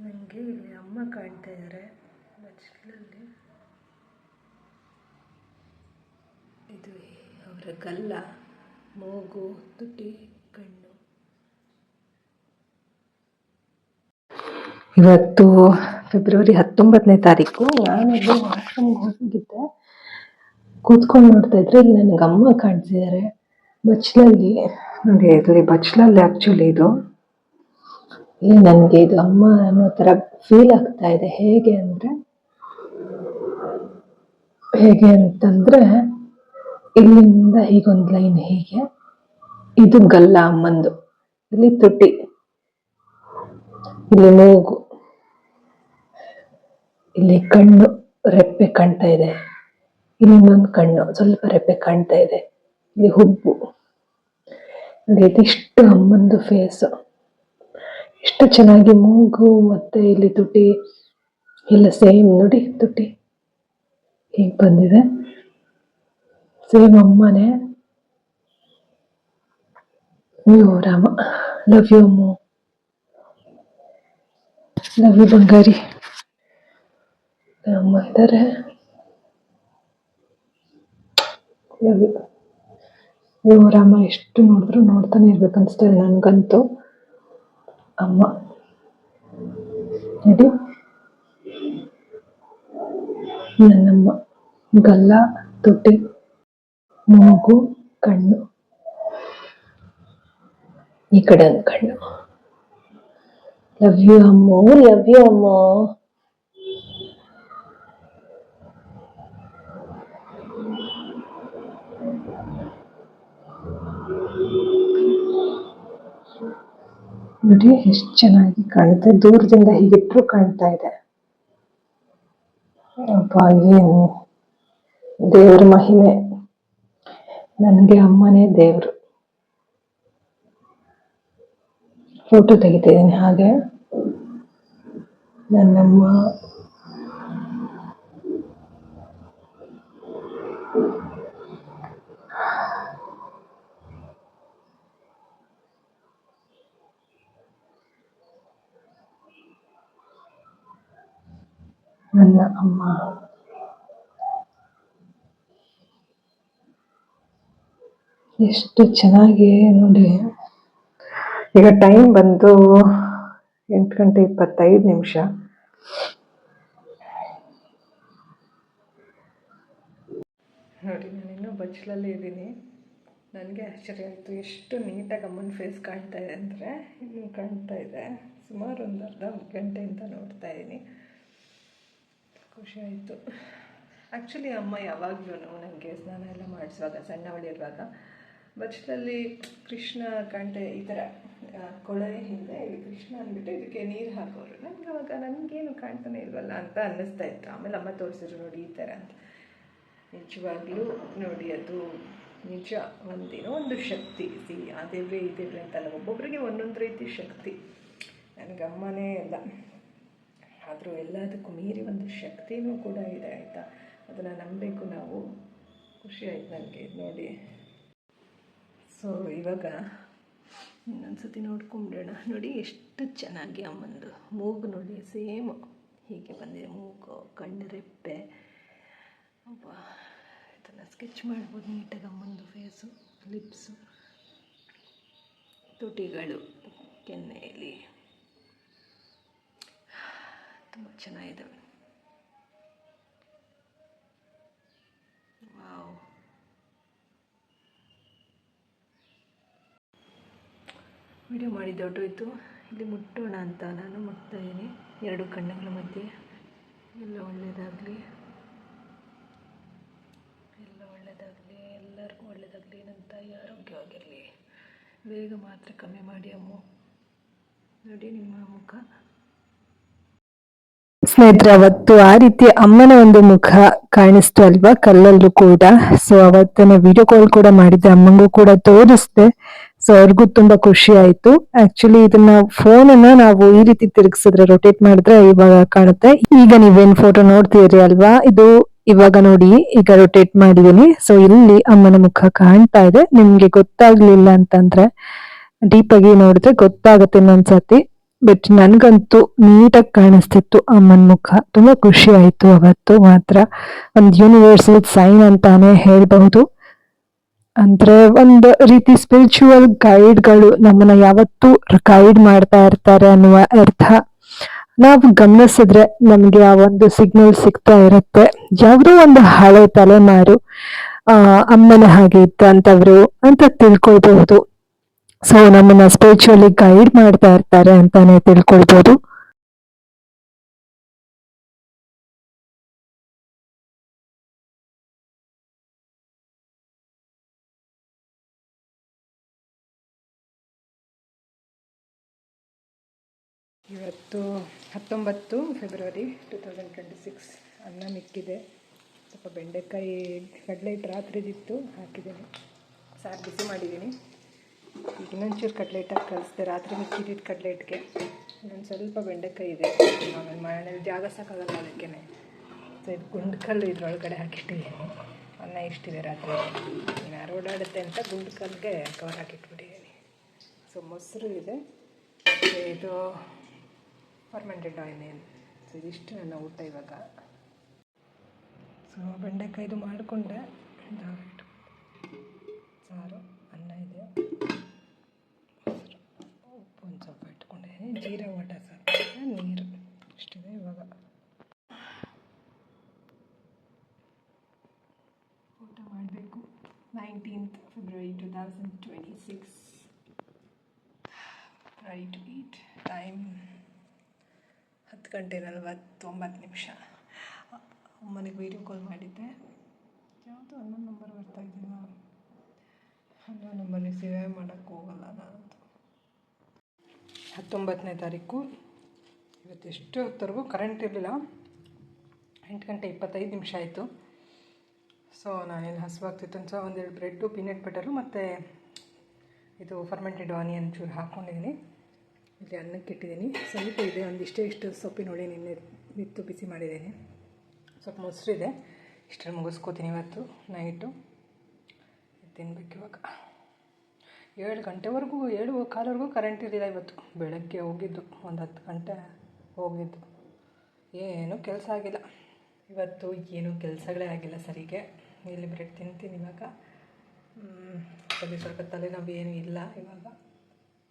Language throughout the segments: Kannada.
ನನಗೆ ಇಲ್ಲಿ ಅಮ್ಮ ಕಾಣ್ತಾ ಇದ್ದಾರೆ ಬಚ್ಚಲಲ್ಲಿ. ಇದು ಅವರ ಗಲ್ಲ, ಮೂಗು, ತುಟಿ, ಕಣ್ಣು. ಇವತ್ತು ಫೆಬ್ರವರಿ 19ನೇ ತಾರೀಕು. ನಾನೆಲ್ಲೋ ವಾಶ್ರೂಮ್ಗೆ ಹೋಗಿದ್ದೆ, ಕೂತ್ಕೊಂಡು ನೋಡ್ತಾ ಇದ್ರೆ ಇಲ್ಲಿ ನನಗೆ ಅಮ್ಮ ಕಾಣ್ತಿದ್ದಾರೆ ಬಚ್ಚಲಲ್ಲಿ. ನೋಡಿ, ಇದು ಬಚ್ಚಲಲ್ಲಿ ಆ್ಯಕ್ಚುಲಿ ಇದು ಇಲ್ಲಿ ನನಗೆ ಇದು ಅಮ್ಮ ಅನ್ನೋ ಥರ ಫೀಲ್ ಆಗ್ತಾ ಇದೆ. ಹೇಗೆ ಅಂತಂದ್ರೆ ಇಲ್ಲಿಂದ ಹೀಗೊಂದು ಲೈನ್, ಹೀಗೆ ಇದು ಗಲ್ಲ ಅಮ್ಮಂದು, ಇಲ್ಲಿ ತುಟಿ, ಇಲ್ಲಿ ಮೂಗು, ಇಲ್ಲಿ ಕಣ್ಣು ರೆಪ್ಪೆ ಕಾಣ್ತಾ ಇದೆ, ಇನ್ನೊಂದು ಕಣ್ಣು ಸ್ವಲ್ಪ ರೆಪ್ಪೆ ಕಾಣ್ತಾ ಇದೆ, ಇಲ್ಲಿ ಹುಬ್ಬು. ನೋಡಿ, ಇದಿಷ್ಟು ಅಮ್ಮಂದು ಫೇಸ್. ಎಷ್ಟು ಚೆನ್ನಾಗಿ ಮೂಗು ಮತ್ತೆ ಇಲ್ಲಿ ತುಟಿ ಎಲ್ಲ ಸೇಮ್. ನೋಡಿ ತುಟಿ ಹೀಗೆ ಬಂದಿದೆ, ಸೇಮ್ ಅಮ್ಮನೇ. ಅಯ್ಯೋ ರಾಮ, ಲವ್ ಯು ಅಮ್ಮ, ಲವ್ ಯು ಬಂಗಾರಿ. ಅಮ್ಮ ಇದ್ದಾರೆ, ಲವ್ ಯು. ಅಯ್ಯೋ ರಾಮ, ಎಷ್ಟು ನೋಡಿದ್ರು ನೋಡ್ತಾನೆ ಇರ್ಬೇಕನ್ನಿಸ್ತದೆ ನನಗಂತೂ. ಅಮ್ಮ ನೋಡಿ, ನನ್ನಮ್ಮ ಗಲ್ಲ, ತುಟಿ, ಮೂಗು, ಕಣ್ಣು, ಈ ಕಡೆ ಒಂದು ಕಣ್ಣು. ಲವ್ ಯು ಅಮ್ಮ, ಲವ್ ಯು ಅಮ್ಮ. ನೋಡಿ ಎಷ್ಟು ಚೆನ್ನಾಗಿ ಕಾಣುತ್ತೆ, ದೂರದಿಂದ ಹೀಗಿಟ್ರು ಕಾಣ್ತಾ ಇದೆ. ಅಪ್ಪ, ಏನು ದೇವ್ರ ಮಹಿಮೆ. ನನಗೆ ಅಮ್ಮನೇ ದೇವ್ರು. ಫೋಟೋ ತೆಗಿತಿದ್ದೀನಿ ಹಾಗೆ. ನನ್ನಮ್ಮ ನನ್ನ ಅಮ್ಮ. ಎಷ್ಟು ಚೆನ್ನಾಗಿ ನೋಡಿ. ಈಗ ಟೈಮ್ ಬಂದು 8:25. ನೋಡಿ, ನಾನಿನ್ನೂ ಬಚ್ಚಲಲ್ಲೇ ಇದ್ದೀನಿ. ನನಗೆ ಆಶ್ಚರ್ಯ ಆಯಿತು, ಎಷ್ಟು ನೀಟಾಗಿ ಅಮ್ಮನ ಫೇಸ್ ಕಾಣ್ತಾ ಇದೆ ಅಂದರೆ. ಇನ್ನೂ ಕಾಣ್ತಾ ಇದೆ, ಸುಮಾರು ಒಂದು ಅರ್ಧ ಗಂಟೆಯಿಂದ ನೋಡ್ತಾ ಇದ್ದೀನಿ. ಖುಷಿ ಆಯಿತು. ಆ್ಯಕ್ಚುಲಿ ಅಮ್ಮ ಯಾವಾಗಲೂ ನನಗೆ ಸ್ನಾನ ಎಲ್ಲ ಮಾಡಿಸುವಾಗ, ಸಣ್ಣವಳಿರುವಾಗ ಬಚ್ಚಲಲ್ಲಿ ಕೃಷ್ಣ ಕಾಣ್ತಾ, ಈ ಥರ ಕೊಳವೆ ಹಿಂದೆ ಇಲ್ಲಿ ಕೃಷ್ಣ ಅಂದ್ಬಿಟ್ಟು ಇದಕ್ಕೆ ನೀರು ಹಾಕೋರು. ನನಗೆ ಅವಾಗ ನನಗೇನು ಕಾಣ್ತಾನೆ ಇಲ್ವಲ್ಲ ಅಂತ ಅನ್ನಿಸ್ತಾ ಇತ್ತು. ಆಮೇಲೆ ಅಮ್ಮ ತೋರಿಸಿದ್ರು, ನೋಡಿ ಈ ಥರ ಅಂತ. ನಿಜವಾಗ್ಲೂ ನೋಡಿ, ಅದು ನಿಜ. ಒಂದೇನೋ ಒಂದು ಶಕ್ತಿ. ಆ ದೇವ್ರೆ ಈ ದೇವ್ರೆ ಅಂತಲ್ಲ, ಒಬ್ಬೊಬ್ಬರಿಗೆ ಒಂದೊಂದು ರೀತಿ ಶಕ್ತಿ. ನನಗೆ ಅಮ್ಮನೇ ಎಲ್ಲ, ಆದರೂ ಎಲ್ಲದಕ್ಕೂ ಮೀರಿ ಒಂದು ಶಕ್ತಿನೂ ಕೂಡ ಇದೆ, ಆಯಿತಾ. ಅದನ್ನು ನಂಬಬೇಕು ನಾವು. ಖುಷಿ ಆಯ್ತು ನನಗೆ ನೋಡಿ. ಸೊ ಇವಾಗ ಇನ್ನೊಂದು ಸತಿ ನೋಡ್ಕೊಂಬಿಡೋಣ. ನೋಡಿ ಎಷ್ಟು ಚೆನ್ನಾಗಿ ಅಮ್ಮಂದು ಮೂಗು ನೋಡಿ, ಸೇಮ್ ಹೀಗೆ ಬಂದಿದೆ ಮೂಗು, ಕಣ್ಣು ರೆಪ್ಪೆ. ಇದನ್ನು ಸ್ಕೆಚ್ ಮಾಡ್ಬೋದು ನೀಟಾಗಿ ಅಮ್ಮಂದು ಫೇಸು, ಲಿಪ್ಸು, ತುಟಿಗಳು, ಕೆನ್ನೆಯಲ್ಲಿ ತುಂಬ ಚೆನ್ನಾಗಿದ್ದಾವೆ. ವಾವ್. ವಿಡಿಯೋ ಮಾಡಿ ದೊಡ್ಡೋಯ್ತು. ಇಲ್ಲಿ ಮುಟ್ಟೋಣ ಅಂತ ನಾನು ಮುಟ್ತಾ ಇದ್ದೀನಿ. ಎರಡು ಕಣ್ಣುಗಳ ಮಧ್ಯೆ. ಎಲ್ಲ ಒಳ್ಳೆಯದಾಗಲಿ, ಎಲ್ಲರಿಗೂ ಒಳ್ಳೆಯದಾಗಲಿ. ನನ್ನ ತಾಯಿ ಆರೋಗ್ಯವಾಗಿರಲಿ. ಬೇಗ ಮಾತ್ರ ಕಮ್ಮಿ ಮಾಡಿ ಅಮ್ಮ. ನೋಡಿ ನಿಮ್ಮ ಮುಖ. ಸ್ನೇಹಿತರೆ, ಅವತ್ತು ಆ ರೀತಿ ಅಮ್ಮನ ಒಂದು ಮುಖ ಕಾಣಿಸ್ತು ಅಲ್ವಾ, ಕಲ್ಲಲ್ಲೂ ಕೂಡ. ಸೊ ಅವತ್ತನೇ ವಿಡಿಯೋ ಕಾಲ್ ಕೂಡ ಮಾಡಿದ್ದೆ, ಅಮ್ಮಂಗೂ ಕೂಡ ತೋರಿಸ್ದೆ. ಸೊ ಅವ್ರಿಗೂ ತುಂಬಾ ಖುಷಿ ಆಯ್ತು. ಆಕ್ಚುಲಿ ಇದನ್ನ ಫೋನ್ ಅನ್ನ ನಾವು ಈ ರೀತಿ ತಿರುಗಿಸಿದ್ರೆ, ರೊಟೇಟ್ ಮಾಡಿದ್ರೆ ಇವಾಗ ಕಾಣುತ್ತೆ. ಈಗ ನೀವೇನ್ ಫೋಟೋ ನೋಡ್ತೀರಿ ಅಲ್ವಾ, ಇದು ಇವಾಗ ನೋಡಿ, ಈಗ ರೊಟೇಟ್ ಮಾಡಿದೀನಿ. ಸೊ ಇಲ್ಲಿ ಅಮ್ಮನ ಮುಖ ಕಾಣ್ತಾ ಇದೆ. ನಿಮ್ಗೆ ಗೊತ್ತಾಗ್ಲಿಲ್ಲ ಅಂತಂದ್ರೆ ಡೀಪ್ ಆಗಿ ನೋಡಿದ್ರೆ ಗೊತ್ತಾಗುತ್ತೆ ಇನ್ನೊಂದ್ಸತಿ. ಬಟ್ ನನಗಂತೂ ನೀಟಾಗಿ ಕಾಣಿಸ್ತಿತ್ತು ಅಮ್ಮನ ಮುಖ. ತುಂಬ ಖುಷಿ ಆಯಿತು ಅವತ್ತು ಮಾತ್ರ. ಒಂದು ಯೂನಿವರ್ಸಲ್ ಸೈನ್ ಅಂತಾನೆ ಹೇಳ್ಬಹುದು. ಅಂದ್ರೆ ಒಂದು ರೀತಿ ಸ್ಪಿರಿಚುವಲ್ ಗೈಡ್ಗಳು ನಮ್ಮನ್ನ ಯಾವತ್ತೂ ಗೈಡ್ ಮಾಡ್ತಾ ಇರ್ತಾರೆ ಅನ್ನುವ ಅರ್ಥ. ನಾವು ಗಮನಿಸಿದ್ರೆ ನಮ್ಗೆ ಆ ಒಂದು ಸಿಗ್ನಲ್ ಸಿಗ್ತಾ ಇರುತ್ತೆ. ಯಾವುದೋ ಒಂದು ಹಳೆ ತಲೆಮಾರು ಅಮ್ಮನ ಹಾಗೆ ಇದ್ದಂಥವ್ರು ಅಂತ ತಿಳ್ಕೊಳ್ಬಹುದು. ಸೊ ನಮ್ಮನ್ನ ಸ್ಪಿರಿಚುವಲಿ ಗೈಡ್ ಮಾಡ್ತಾ ಇರ್ತಾರೆ ಅಂತಾನೆ ತಿಳ್ಕೊಳ್ಬಹುದು. ಇವತ್ತು 19 ಫೆಬ್ರವರಿ 2026. ಅನ್ನ ಮಿಕ್ಕಿದೆ. ಸ್ವಲ್ಪ ಬೆಂಡೆಕಾಯಿ ಕಡಲೆ ಹಿಟ್ಟು ರಾತ್ರಿದಿತ್ತು, ಹಾಕಿದ್ದೀನಿ. ಸಾರು ಬಿಸಿ ಮಾಡಿದ್ದೀನಿ. ಈಗ ಇನ್ನೊಂಚೂರು ಕಡಲೆ ಹಿಟ್ಟಾಗಿ ಕಳಿಸ್ದೆ. ರಾತ್ರಿ ಮಿಕ್ಕಿದ್ದಿದ್ದು ಕಡಲೆ ಹಿಟ್ಟಿಗೆ ಇನ್ನೊಂದು ಸ್ವಲ್ಪ ಬೆಂಡೆಕಾಯಿ ಇದೆ. ಆಮೇಲೆ ಮನೇಲಿ ಜಾಗ ಸಾಕಾಗಲ್ಲ, ಅದಕ್ಕೆ ಸೊ ಇದು ಗುಂಡ್ಕಲ್ಲು ಇದ್ರೊಳಗಡೆ ಹಾಕಿಟ್ಟಿದ್ದೀನಿ. ಅನ್ನ ಇಷ್ಟಿದೆ ರಾತ್ರಿ. ಯಾರು ಓಡಾಡುತ್ತೆ ಅಂತ ಗುಂಡ್ಕಲ್ಗೆ ಕವರ್ ಹಾಕಿಟ್ಬಿಟ್ಟಿದ್ದೀನಿ. ಸೊ ಮೊಸರು ಇದೆ. ಇದು ಫರ್ಮೆಂಟೆಡ್ ಆನಿಯನ್. ಸೊ ಇದಿಷ್ಟು ನನ್ನ ಊಟ ಇವಾಗ. ಸೊ ಬೆಂಡೆಕಾಯ್ದು ಮಾಡಿಕೊಂಡೆ. ಸಾರು, ಅನ್ನ ಇದೆ, ಮೊಸರು, ಉಪ್ಪು ಒಂದು ಸ್ವಲ್ಪ ಇಟ್ಕೊಂಡಿದ್ದೀನಿ, ಜೀರಾ ಊಟ ಸಾರು, ನೀರು ಇಷ್ಟಿದೆ ಇವಾಗ. ಊಟ ಮಾಡಬೇಕು. 19th February 2026. Ready to eat. Time 10:49. ಅಮ್ಮನಿಗೆ ವೀಡಿಯೋ ಕಾಲ್ ಮಾಡಿದ್ದೆ. ಯಾವುದು ಅನ್ನೋ ನಂಬರ್ ಬರ್ತಾ ಇದ್ದೀನ, ಅನ್ನೋ ನಂಬರ್ಗೆ ಸೇವೆ ಮಾಡೋಕ್ಕೆ ಹೋಗಲ್ಲ ನಾನಂತೂ. 19ನೇ ತಾರೀಕು. ಇವತ್ತು ಎಷ್ಟು ಹೊತ್ತವರೆಗೂ ಕರೆಂಟ್ ಇರಲಿಲ್ಲ. 8:25 ಆಯಿತು. ಸೊ ನಾನೇನು ಹಸುವಾಗ್ತಿತ್ತು ಅಂತ ಒಂದೆರಡು ಬ್ರೆಡ್ಡು, ಪೀನಟ್ ಬಟರು ಮತ್ತು ಇದು ಫರ್ಮೆಂಟೆಡ್ ಆನಿಯನ್ ಚೂರು ಹಾಕ್ಕೊಂಡಿದ್ದೀನಿ. ಇಲ್ಲಿ ಅನ್ನಕ್ಕೆ ಇಟ್ಟಿದ್ದೀನಿ. ಸ್ವಲ್ಪ ಇದೆ, ಇಷ್ಟು ಸೊಪ್ಪಿನ ಹುಳಿ ನಿನ್ನೆ ಬಿತ್ತು ಬಿಸಿ ಮಾಡಿದ್ದೀನಿ. ಸ್ವಲ್ಪ ಮೊಸರು ಇದೆ. ಇಷ್ಟರಲ್ಲಿ ಮುಗಿಸ್ಕೋತೀನಿ ಇವತ್ತು ನೈಟು. ತಿನ್ಬೇಕು ಇವಾಗ. 7 ಗಂಟೆವರೆಗೂ 7:15ವರೆಗೂ ಕರೆಂಟ್ ಇರಲಿಲ್ಲ ಇವತ್ತು. ಬೆಳಗ್ಗೆ ಹೋಗಿದ್ದು, ಒಂದು 10 ಗಂಟೆ ಹೋಗಿದ್ದು. ಏನೂ ಕೆಲಸ ಆಗಿಲ್ಲ ಇವತ್ತು. ಏನೂ ಕೆಲಸಗಳೇ ಆಗಿಲ್ಲ ಸರಿಗೆ. ಇಲ್ಲಿ ಬ್ರೆಡ್ ತಿಂತೀನಿ ಇವಾಗ. ಸ್ವಲ್ಪ ತಲೆನೋವು ಏನೂ ಇಲ್ಲ ಇವಾಗ.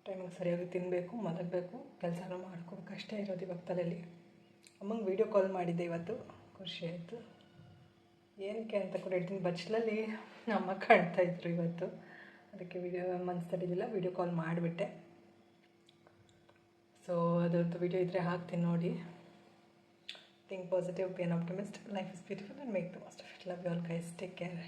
ಟೈಮಿಗೆ ಸರಿಯಾಗಿ ತಿನ್ನಬೇಕು, ಮಲಗಬೇಕು, ಕೆಲಸನೂ ಮಾಡ್ಕೋಬೇಕು, ಅಷ್ಟೇ ಇರೋದು ಇವಾಗ ತಲೆಯಲ್ಲಿ. ಅಮ್ಮಂಗೆ ವೀಡಿಯೋ ಕಾಲ್ ಮಾಡಿದ್ದೆ ಇವತ್ತು, ಖುಷಿ ಆಯಿತು. ಏನಕ್ಕೆ ಅಂತ ಕೂಡ ಹೇಳ್ತೀನಿ. ಬಚ್ಚಲಲ್ಲಿ ಅಮ್ಮ ಕಾಣ್ತಾಯಿದ್ರು ಇವತ್ತು, ಅದಕ್ಕೆ ವೀಡಿಯೋ ಮನ್ಸು ತಡಿಲಿಲ್ಲ, ವೀಡಿಯೋ ಕಾಲ್ ಮಾಡಿಬಿಟ್ಟೆ. ಸೊ ಅದರದ್ದು ವೀಡಿಯೋ ಇದ್ದರೆ ಹಾಕ್ತೀನಿ ನೋಡಿ. Think positive, be an optimist, life is beautiful and make the most of it. Love you all guys, take care.